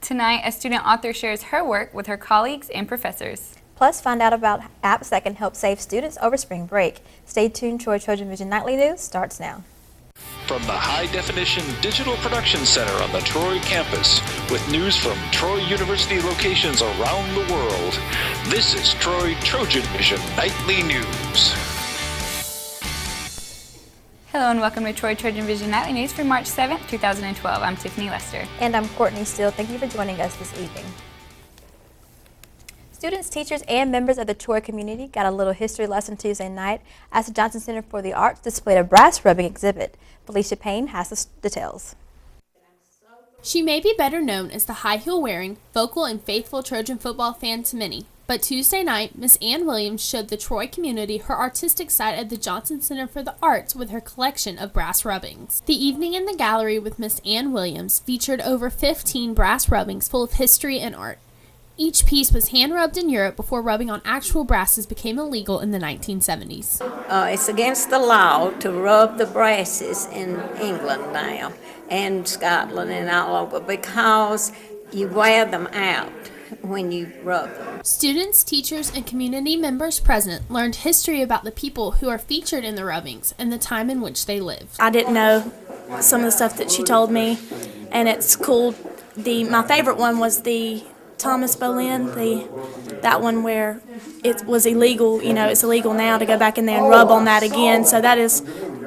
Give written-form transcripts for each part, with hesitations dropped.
Tonight, a student author shares her work with her colleagues and professors. Plus, find out about apps that can help save students over spring break. Stay tuned. TrojanVision Nightly News starts now. From the high-definition digital production center on the Troy campus, with news from Troy University locations around the world, this is Troy TrojanVision Nightly News. Hello and welcome to Troy TrojanVision Nightly News for March 7th, 2012. I'm Tiffany Lester. And I'm Courtney Steele. Thank you for joining us this evening. Students, teachers, and members of the Troy community got a little history lesson Tuesday night as the Johnson Center for the Arts displayed a brass rubbing exhibit. Felicia Payne has the details. She may be better known as the high-heel-wearing, vocal, and faithful Trojan football fan to many. But Tuesday night, Miss Ann Williams showed the Troy community her artistic side at the Johnson Center for the Arts with her collection of brass rubbings. The evening in the gallery with Miss Ann Williams featured over 15 brass rubbings full of history and art. Each piece was hand-rubbed in Europe before rubbing on actual brasses became illegal in the 1970s. It's against the law to rub the brasses in England now and Scotland and all over because you wear them out when you rub them. Students, teachers, and community members present learned history about the people who are featured in the rubbings and the time in which they lived. I didn't know some of the stuff that she told me, and it's cool. My favorite one was the Thomas Boleyn, that one where it was illegal. It's illegal now to go back in there and rub on that again, so that is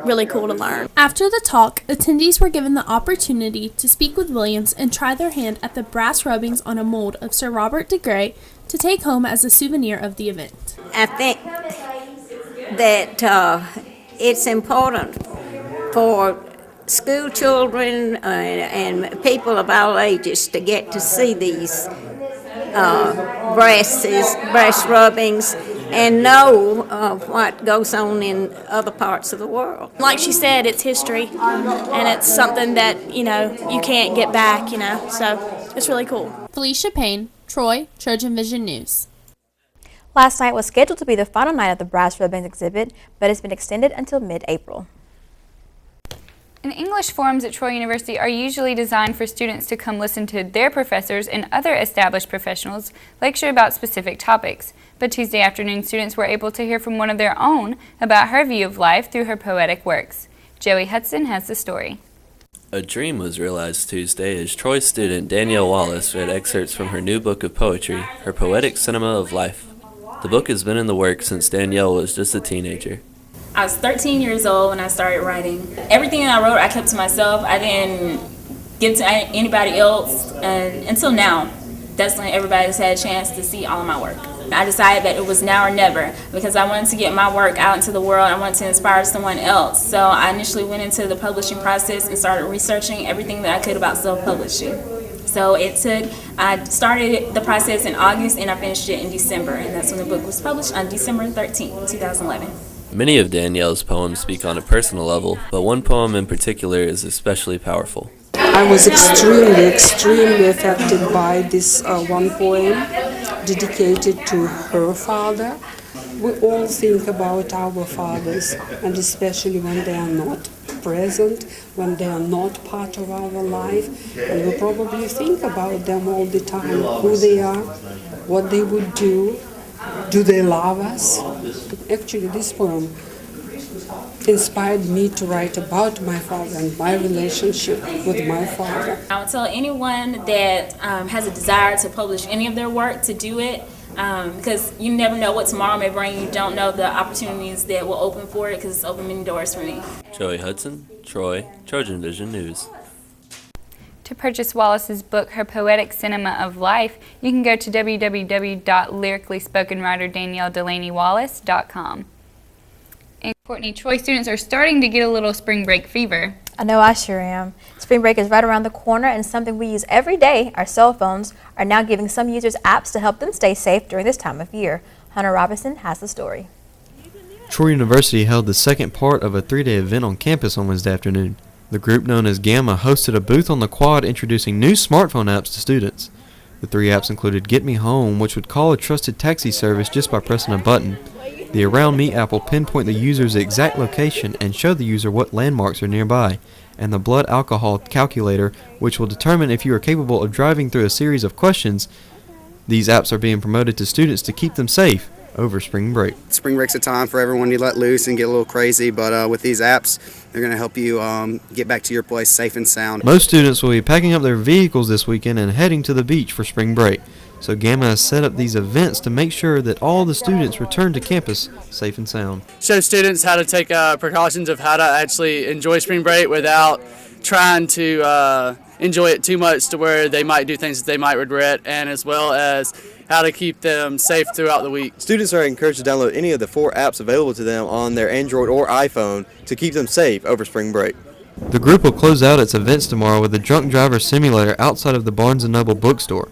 really cool to learn. After the talk, attendees were given the opportunity to speak with Williams and try their hand at the brass rubbings on a mold of Sir Robert de Grey to take home as a souvenir of the event. I think that it's important for school children and people of all ages to get to see these brass rubbings and know what goes on in other parts of the world. Like she said, it's history, and it's something that, you can't get back, so it's really cool. Felicia Payne, Troy, TrojanVision News. Last night was scheduled to be the final night of the brass rubbings exhibit, but it's been extended until mid-April. And English forums at Troy University are usually designed for students to come listen to their professors and other established professionals lecture about specific topics. But Tuesday afternoon, students were able to hear from one of their own about her view of life through her poetic works. Joey Hudson has the story. A dream was realized Tuesday as Troy student Danielle Wallace read excerpts from her new book of poetry, Her Poetic Cinema of Life. The book has been in the works since Danielle was just a teenager. I was 13 years old when I started writing. Everything that I wrote, I kept to myself. I didn't give to anybody else, and until now, that's when everybody's had a chance to see all of my work. I decided that it was now or never because I wanted to get my work out into the world. I wanted to inspire someone else. So I initially went into the publishing process and started researching everything that I could about self-publishing. So I started the process in August and I finished it in December, and that's when the book was published on December 13th, 2011. Many of Danielle's poems speak on a personal level, but one poem in particular is especially powerful. I was extremely affected by this one poem dedicated to her father. We all think about our fathers, and especially when they are not present, when they are not part of our life, and we probably think about them all the time, who they are, what they would do they love us? Actually, this poem inspired me to write about my father and my relationship with my father. I would tell anyone that has a desire to publish any of their work to do it, because you never know what tomorrow may bring. You don't know the opportunities that will open for it, because it's opened many doors for me. Joey Hudson, Troy, TrojanVision News. To purchase Wallace's book, Her Poetic Cinema of Life, you can go to www.lyricallyspokenwriterdanielledelaneywallace.com. And Courtney, Troy students are starting to get a little spring break fever. I know I sure am. Spring break is right around the corner, and something we use every day, our cell phones, are now giving some users apps to help them stay safe during this time of year. Hunter Robinson has the story. Troy University held the second part of a 3-day event on campus on Wednesday afternoon. The group known as Gamma hosted a booth on the quad introducing new smartphone apps to students. The 3 apps included Get Me Home, which would call a trusted taxi service just by pressing a button. The Around Me app will pinpoint the user's exact location and show the user what landmarks are nearby. and the blood alcohol calculator, which will determine if you are capable of driving through a series of questions. These apps are being promoted to students to keep them safe over spring break. Spring break's a time for everyone to let loose and get a little crazy, but with these apps, they're going to help you get back to your place safe and sound. Most students will be packing up their vehicles this weekend and heading to the beach for spring break. So Gamma has set up these events to make sure that all the students return to campus safe and sound. Show students how to take precautions of how to actually enjoy spring break without trying to enjoy it too much to where they might do things that they might regret, and as well as how to keep them safe throughout the week. Students are encouraged to download any of the 4 apps available to them on their Android or iPhone to keep them safe over spring break. The group will close out its events tomorrow with a drunk driver simulator outside of the Barnes & Noble bookstore.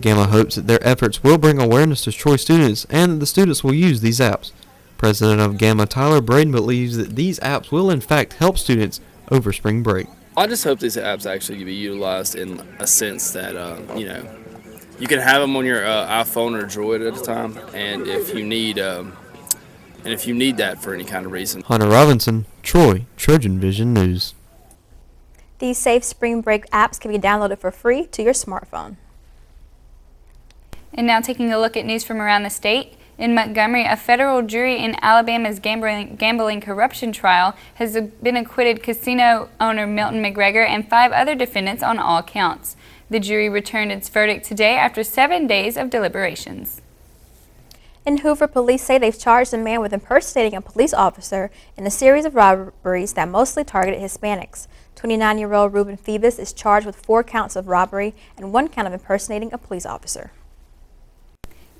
Gamma hopes that their efforts will bring awareness to Troy students and that the students will use these apps. President of Gamma, Tyler Braden, believes that these apps will in fact help students over spring break. I just hope these apps actually can be utilized in a sense that, you can have them on your iPhone or Droid at a time, and if you need that for any kind of reason. Hunter Robinson, Troy, TrojanVision News. These safe spring break apps can be downloaded for free to your smartphone. And now taking a look at news from around the state. In Montgomery, a federal jury in Alabama's gambling corruption trial has been acquitted casino owner Milton McGregor and 5 other defendants on all counts. The jury returned its verdict today after 7 days of deliberations. In Hoover, police say they've charged a man with impersonating a police officer in a series of robberies that mostly targeted Hispanics. 29-year-old Ruben Phoebus is charged with 4 counts of robbery and 1 count of impersonating a police officer.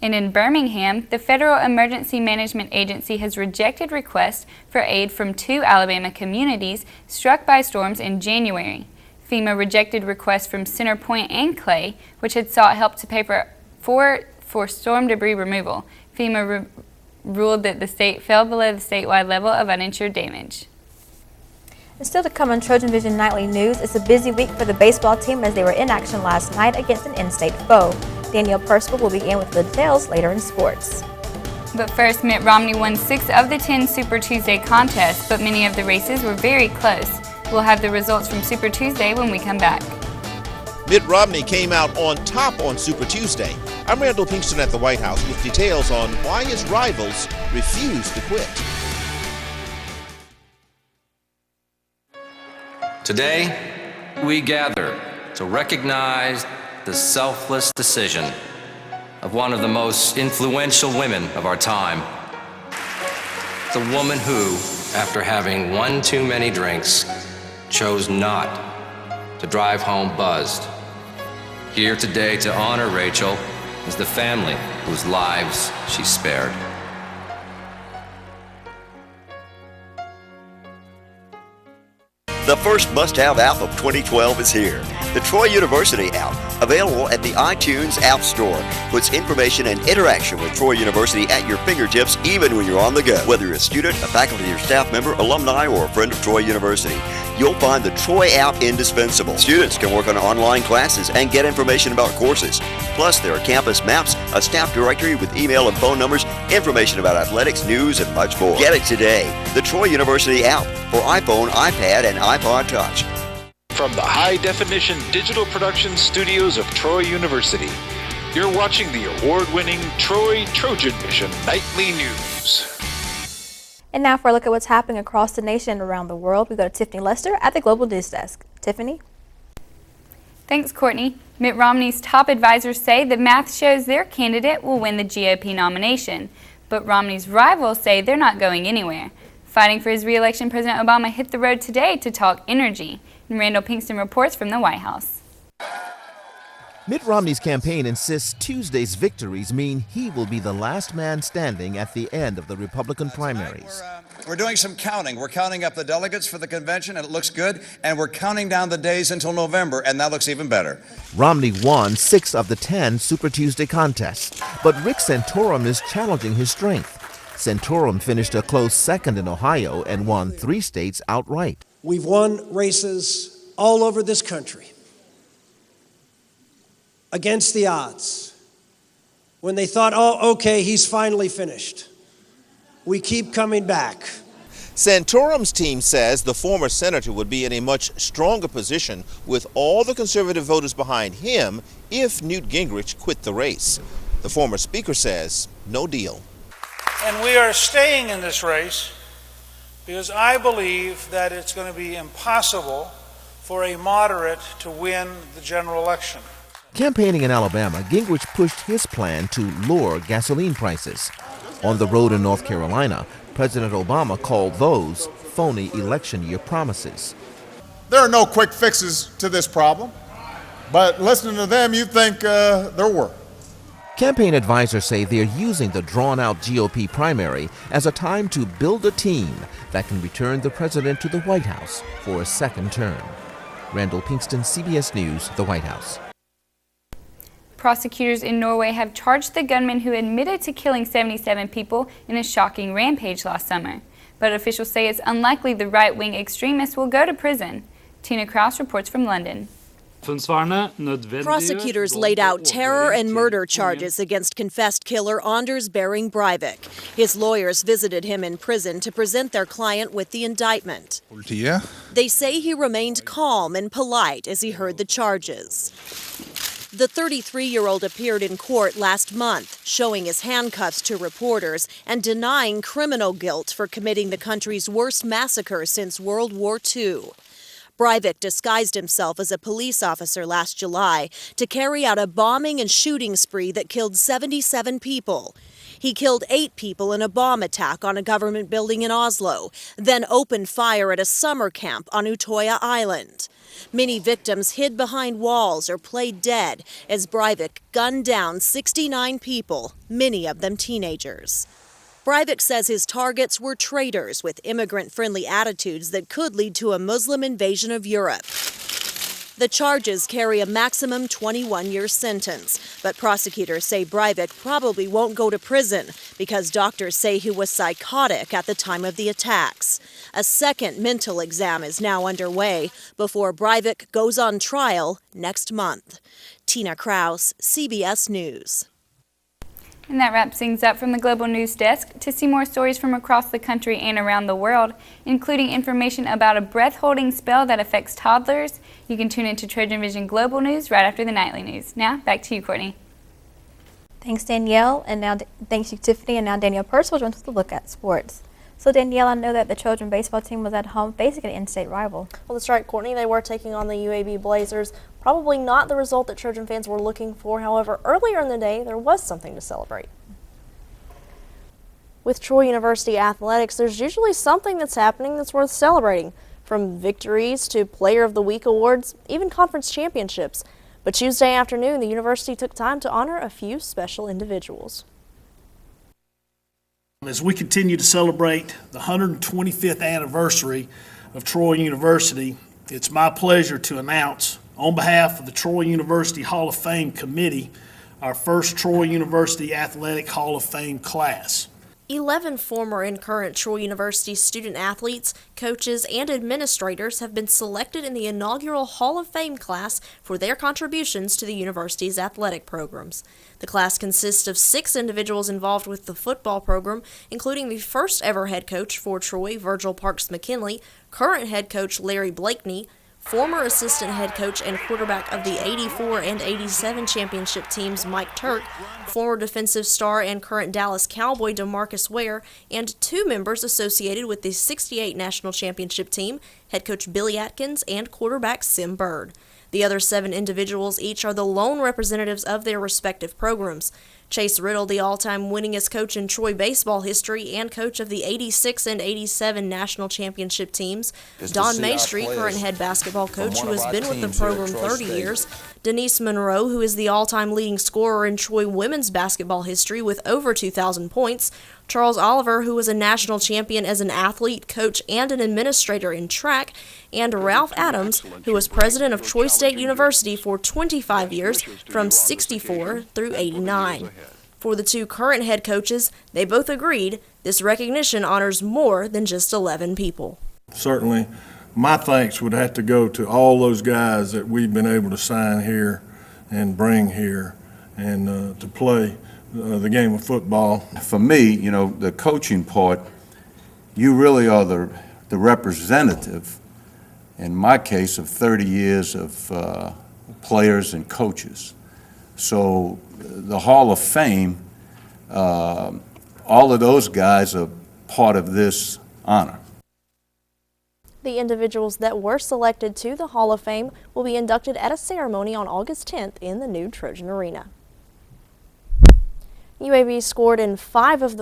And in Birmingham, the Federal Emergency Management Agency has rejected requests for aid from 2 Alabama communities struck by storms in January. FEMA rejected requests from Center Point and Clay, which had sought help to pay for storm debris removal. FEMA ruled that the state fell below the statewide level of uninsured damage. And still to come on TrojanVision Nightly News, it's a busy week for the baseball team as they were in action last night against an in-state foe. Danielle Percival will begin with the details later in sports. But first, Mitt Romney won 6 of the 10 Super Tuesday contests, but many of the races were very close. We'll have the results from Super Tuesday when we come back. Mitt Romney came out on top on Super Tuesday. I'm Randall Pinkston at the White House with details on why his rivals refuse to quit. Today, we gather to recognize the selfless decision of one of the most influential women of our time. The woman who, after having one too many drinks, chose not to drive home buzzed. Here today to honor Rachel is the family whose lives she spared. The first must-have app of 2012 is here. The Troy University app, available at the iTunes App Store, puts information and interaction with Troy University at your fingertips even when you're on the go. Whether you're a student, a faculty or staff member, alumni, or a friend of Troy University, you'll find the Troy app indispensable. Students can work on online classes and get information about courses. Plus, there are campus maps, a staff directory with email and phone numbers, information about athletics, news, and much more. Get it today. The Troy University app for iPhone, iPad, and iPod Touch. From the high-definition digital production studios of Troy University, you're watching the award-winning TrojanVision Nightly News. And now for a look at what's happening across the nation and around the world, we go to Tiffany Lester at the Global News Desk. Tiffany? Thanks, Courtney. Mitt Romney's top advisors say that math shows their candidate will win the GOP nomination, but Romney's rivals say they're not going anywhere. Fighting for his re-election, President Obama hit the road today to talk energy. And Randall Pinkston reports from the White House. Mitt Romney's campaign insists Tuesday's victories mean he will be the last man standing at the end of the Republican primaries. We're doing some counting. We're counting up the delegates for the convention, and it looks good. And we're counting down the days until November, and that looks even better. Romney won 6 of the 10 Super Tuesday contests, but Rick Santorum is challenging his strength. Santorum finished a close second in Ohio and won 3 states outright. We've won races all over this country against the odds. When they thought, oh, okay, he's finally finished. We keep coming back. Santorum's team says the former senator would be in a much stronger position with all the conservative voters behind him if Newt Gingrich quit the race. The former speaker says, no deal. And we are staying in this race because I believe that it's going to be impossible for a moderate to win the general election. Campaigning in Alabama, Gingrich pushed his plan to lower gasoline prices. On the road in North Carolina, President Obama called those phony election year promises. There are no quick fixes to this problem, but listening to them, you think there were. Campaign advisors say they're using the drawn-out GOP primary as a time to build a team that can return the president to the White House for a second term. Randall Pinkston, CBS News, the White House. Prosecutors in Norway have charged the gunman who admitted to killing 77 people in a shocking rampage last summer. But officials say it's unlikely the right-wing extremists will go to prison. Tina Kraus reports from London. Prosecutors laid out terror and murder charges against confessed killer Anders Behring Breivik. His lawyers visited him in prison to present their client with the indictment. They say he remained calm and polite as he heard the charges. The 33-year-old appeared in court last month, showing his handcuffs to reporters and denying criminal guilt for committing the country's worst massacre since World War II. Breivik disguised himself as a police officer last July to carry out a bombing and shooting spree that killed 77 people. He killed 8 people in a bomb attack on a government building in Oslo, then opened fire at a summer camp on Utoya Island. Many victims hid behind walls or played dead as Breivik gunned down 69 people, many of them teenagers. Breivik says his targets were traitors with immigrant-friendly attitudes that could lead to a Muslim invasion of Europe. The charges carry a maximum 21-year sentence, but prosecutors say Breivik probably won't go to prison because doctors say he was psychotic at the time of the attacks. A second mental exam is now underway before Breivik goes on trial next month. Tina Kraus, CBS News. And that wraps things up from the Global News Desk. To see more stories from across the country and around the world, including information about a breath-holding spell that affects toddlers, you can tune into Trojan Vision Global News right after the nightly news. Now, back to you, Courtney. Thanks, Danielle, and now thanks to Tiffany, and now Danielle Purcell joins with a look at sports. So, Danielle, I know that the Trojan baseball team was at home facing an in-state rival. Well, that's right, Courtney. They were taking on the UAB Blazers. Probably not the result that Trojan fans were looking for. However, earlier in the day, there was something to celebrate. With Troy University athletics, there's usually something that's happening that's worth celebrating, from victories to Player of the Week awards, even conference championships. But Tuesday afternoon, the university took time to honor a few special individuals. As we continue to celebrate the 125th anniversary of Troy University, it's my pleasure to announce, on behalf of the Troy University Hall of Fame Committee, our first Troy University Athletic Hall of Fame class. 11 former and current Troy University student athletes, coaches, and administrators have been selected in the inaugural Hall of Fame class for their contributions to the university's athletic programs. The class consists of 6 individuals involved with the football program, including the first ever head coach for Troy, Virgil Parks McKinley, current head coach Larry Blakeney, former assistant head coach and quarterback of the 84 and 87 championship teams Mike Turk, former defensive star and current Dallas Cowboy DeMarcus Ware, and 2 members associated with the 68 national championship team, head coach Billy Atkins and quarterback Sim Bird. The other 7 individuals each are the lone representatives of their respective programs. Chase Riddle, the all-time winningest coach in Troy baseball history and coach of the 86 and 87 national championship teams. Don Maestri, current head basketball coach who has been with the program 30 years. Denise Monroe, who is the all-time leading scorer in Troy women's basketball history with over 2,000 points. Charles Oliver, who was a national champion as an athlete, coach, and an administrator in track, and Ralph Adams, who was president of Troy State University for 25 years, from 64 through 89. For the 2 current head coaches, they both agreed this recognition honors more than just 11 people. Certainly, my thanks would have to go to all those guys that we've been able to sign here and bring here and to play the game of football. For me, the coaching part you really are the representative, in my case, of 30 years of players and coaches. So the Hall of Fame, all of those guys are part of this honor. The individuals that were selected to the Hall of Fame will be inducted at a ceremony on August 10th in the new Trojan Arena. UAB scored five in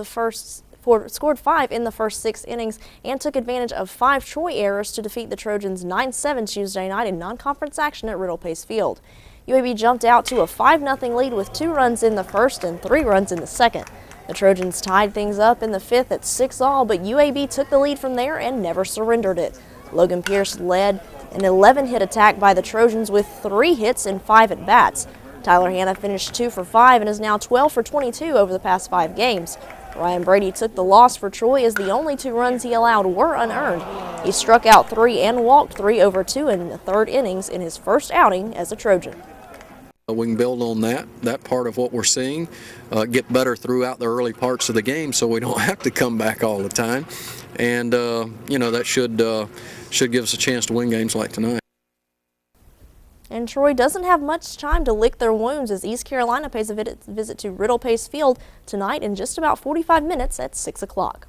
the first 6 innings and took advantage of 5 Troy errors to defeat the Trojans 9-7 Tuesday night in non-conference action at Riddle Pace Field. UAB jumped out to a 5-0 lead with 2 runs in the first and 3 runs in the second. The Trojans tied things up in the 5th at 6-all, but UAB took the lead from there and never surrendered it. Logan Pierce led an 11-hit attack by the Trojans with 3 hits and 5 at-bats. Tyler Hanna finished 2 for 5 and is now 12 for 22 over the past 5 games. Ryan Brady took the loss for Troy as the only 2 runs he allowed were unearned. He struck out 3 and walked 3 over 2 in the 3rd innings in his first outing as a Trojan. We can build on that part of what we're seeing, get better throughout the early parts of the game so we don't have to come back all the time. And, that should give us a chance to win games like tonight. And Troy doesn't have much time to lick their wounds as East Carolina pays a visit to Riddle Pace Field tonight in just about 45 minutes at 6 o'clock.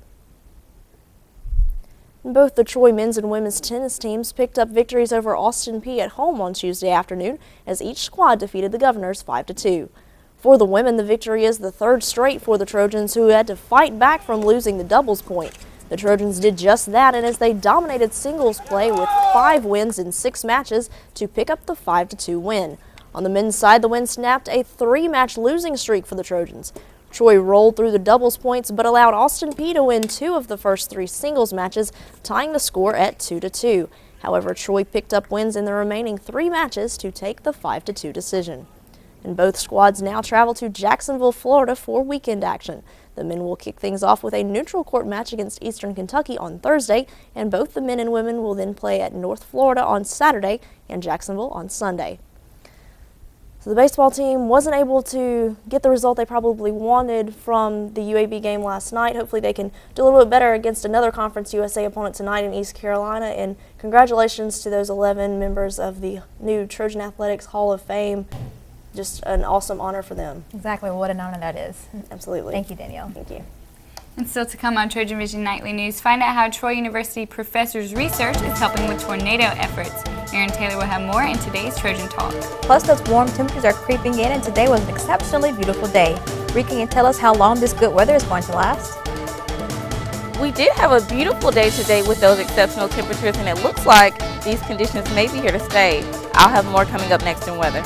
Both the Troy men's and women's tennis teams picked up victories over Austin Peay at home on Tuesday afternoon as each squad defeated the Governors 5-2. For the women, the victory is the 3rd straight for the Trojans, who had to fight back from losing the doubles point. The Trojans did just that, and as they dominated singles play with 5 wins in 6 matches to pick up the 5-2 win. On the men's side, the win snapped a 3-match losing streak for the Trojans. Troy rolled through the doubles points but allowed Austin Peay to win 2 of the first 3 singles matches, tying the score at 2-2. However, Troy picked up wins in the remaining 3 matches to take the 5-2 decision. And both squads now travel to Jacksonville, Florida for weekend action. The men will kick things off with a neutral court match against Eastern Kentucky on Thursday, and both the men and women will then play at North Florida on Saturday and Jacksonville on Sunday. So the baseball team wasn't able to get the result they probably wanted from the UAB game last night. Hopefully they can do a little bit better against another Conference USA opponent tonight in East Carolina. And congratulations to those 11 members of the new Trojan Athletics Hall of Fame. Just an awesome honor for them. Exactly. What an honor that is. Absolutely. Thank you, Danielle. Thank you. And still to come on TrojanVision Nightly News, find out how Troy University professors' research is helping with tornado efforts. Aaron Taylor will have more in today's Trojan Talk. Plus, those warm temperatures are creeping in, and today was an exceptionally beautiful day. Rika, can you tell us how long this good weather is going to last? We did have a beautiful day today with those exceptional temperatures, and it looks like these conditions may be here to stay. I'll have more coming up next in weather.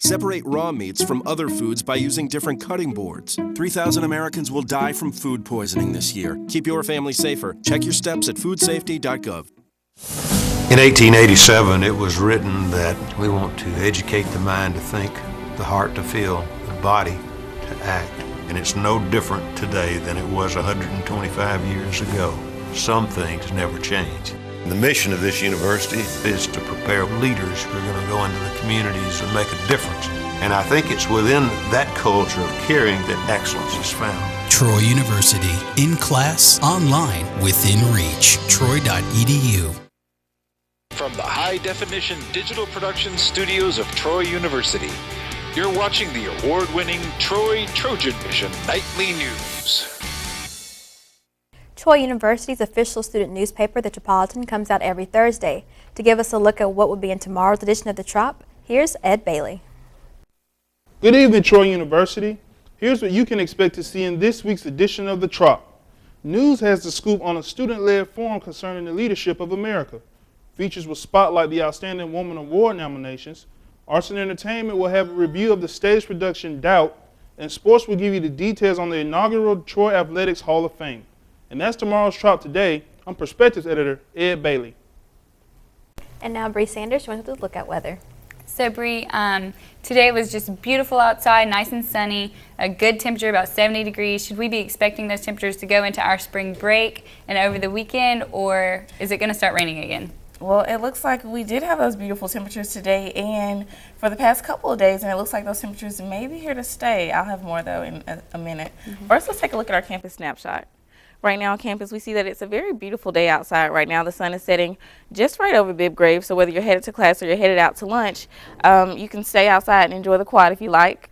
Separate raw meats from other foods by using different cutting boards. 3,000 Americans will die from food poisoning this year. Keep your family safer. Check your steps at foodsafety.gov. In 1887, it was written that we want to educate the mind to think, the heart to feel, the body to act. And it's no different today than it was 125 years ago. Some things never change. The mission of this university is to prepare leaders who are going to go into the communities and make a difference. And I think it's within that culture of caring that excellence is found. Troy University, in class, online, within reach. Troy.edu. From the high-definition digital production studios of Troy University, you're watching the award-winning TrojanVision Nightly News. Troy University's official student newspaper, The Metropolitan, comes out every Thursday. To give us a look at what will be in tomorrow's edition of The Trop, here's Ed Bailey. Good evening, Troy University. Here's what you can expect to see in this week's edition of The Trop. News has the scoop on a student-led forum concerning the leadership of America. Features will spotlight the Outstanding Woman Award nominations. Arts and Entertainment will have a review of the stage production Doubt, and sports will give you the details on the inaugural Troy Athletics Hall of Fame. And that's tomorrow's Trop Today. I'm Perspectives Editor Ed Bailey. And now Bree Sanders joins us with a look at weather. So Bree, today was just beautiful outside, nice and sunny, a good temperature, about 70 degrees. Should we be expecting those temperatures to go into our spring break and over the weekend, or is it going to start raining again? Well, it looks like we did have those beautiful temperatures today and for the past couple of days, and it looks like those temperatures may be here to stay. I'll have more, though, in a minute. First, let's take a look at our campus snapshot. Right now on campus, we see that it's a very beautiful day outside right now. The sun is setting just right over Bibb Graves, so whether you're headed to class or you're headed out to lunch, you can stay outside and enjoy the quad if you like.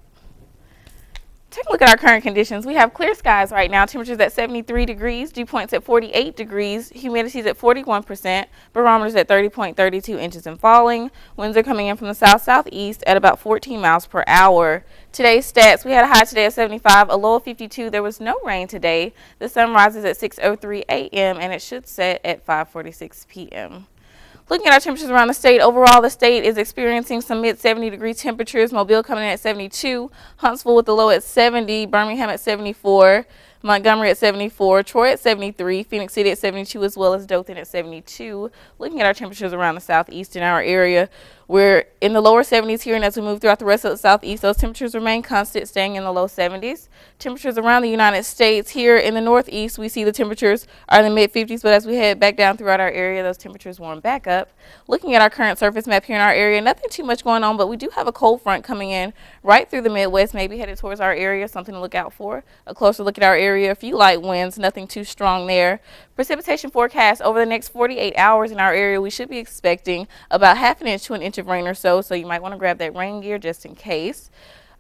Take a look at our current conditions. We have clear skies right now, temperatures at 73 degrees, dew points at 48 degrees, humidity is at 41%, barometers at 30.32 inches and falling. Winds are coming in from the south-southeast at about 14 miles per hour. Today's stats, we had a high today of 75, a low of 52. There was no rain today. The sun rises at 6:03 a.m. and it should set at 5:46 p.m. Looking at our temperatures around the state, overall the state is experiencing some mid-70 degree temperatures. Mobile coming in at 72, Huntsville with the low at 70, Birmingham at 74, Montgomery at 74, Troy at 73, Phoenix City at 72, as well as Dothan at 72. Looking at our temperatures around the southeast in our area, we're in the lower 70s here, and as we move throughout the rest of the southeast, those temperatures remain constant, staying in the low 70s. Temperatures around the United States, here in the northeast, we see the temperatures are in the mid-50s, but as we head back down throughout our area, those temperatures warm back up. Looking at our current surface map here in our area, nothing too much going on, but we do have a cold front coming in right through the Midwest, maybe headed towards our area, something to look out for. A closer look at our area, a few light winds, nothing too strong there. Precipitation forecast over the next 48 hours in our area, we should be expecting about half an inch to an inch of rain or so you might want to grab that rain gear just in case.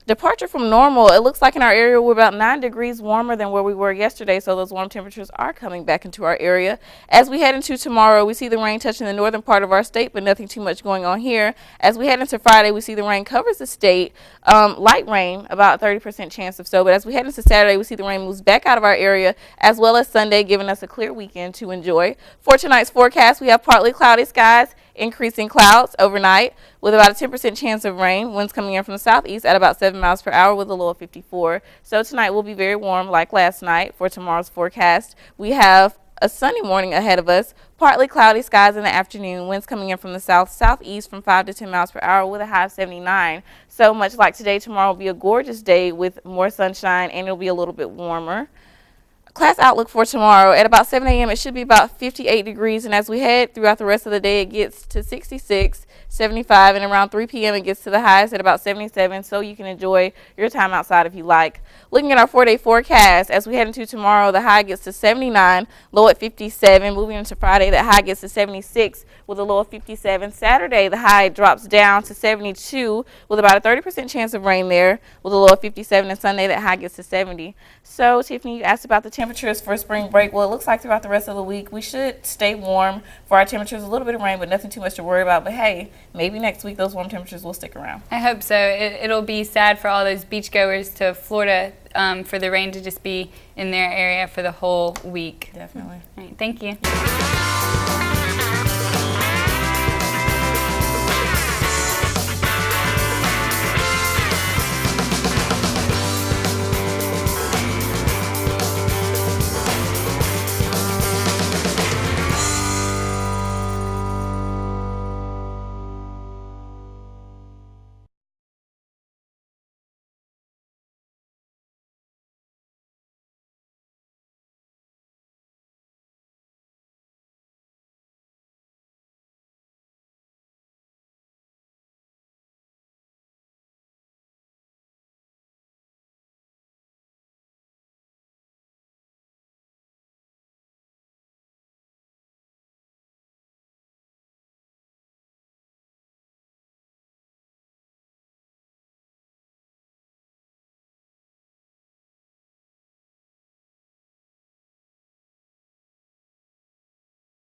Departure from normal, it looks like in our area we're about 9 degrees warmer than where we were yesterday, so those warm temperatures are coming back into our area. As we head into tomorrow, we see the rain touching the northern part of our state, but nothing too much going on here. As we head into Friday, we see the rain covers the state, light rain, about 30% chance of so, but as we head into Saturday, we see the rain moves back out of our area, as well as Sunday, giving us a clear weekend to enjoy. For tonight's forecast, we have partly cloudy skies, increasing clouds overnight with about a 10% chance of rain. Winds coming in from the southeast at about 7 miles per hour with a low of 54. So tonight will be very warm like last night. For tomorrow's forecast, we have a sunny morning ahead of us, partly cloudy skies in the afternoon, winds coming in from the south-southeast from 5 to 10 miles per hour with a high of 79. So much like today, tomorrow will be a gorgeous day with more sunshine and it'll be a little bit warmer. Class outlook for tomorrow at about 7 a.m. it should be about 58 degrees, and as we head throughout the rest of the day, it gets to 66, 75, and around 3 p.m. it gets to the highest at about 77, so you can enjoy your time outside if you like. Looking at our 4-day forecast, as we head into tomorrow, the high gets to 79, low at 57. Moving into Friday, the high gets to 76 with a low of 57. Saturday, the high drops down to 72 with about a 30% chance of rain there with a low of 57, and Sunday, that high gets to 70. So, Tiffany, you asked about the temperatures for spring break. Well, it looks like throughout the rest of the week, we should stay warm for our temperatures. A little bit of rain, but nothing too much to worry about. But hey, maybe next week those warm temperatures will stick around. I hope so. It'll be sad for all those beachgoers to Florida for the rain to just be in their area for the whole week. Definitely. All right, thank you.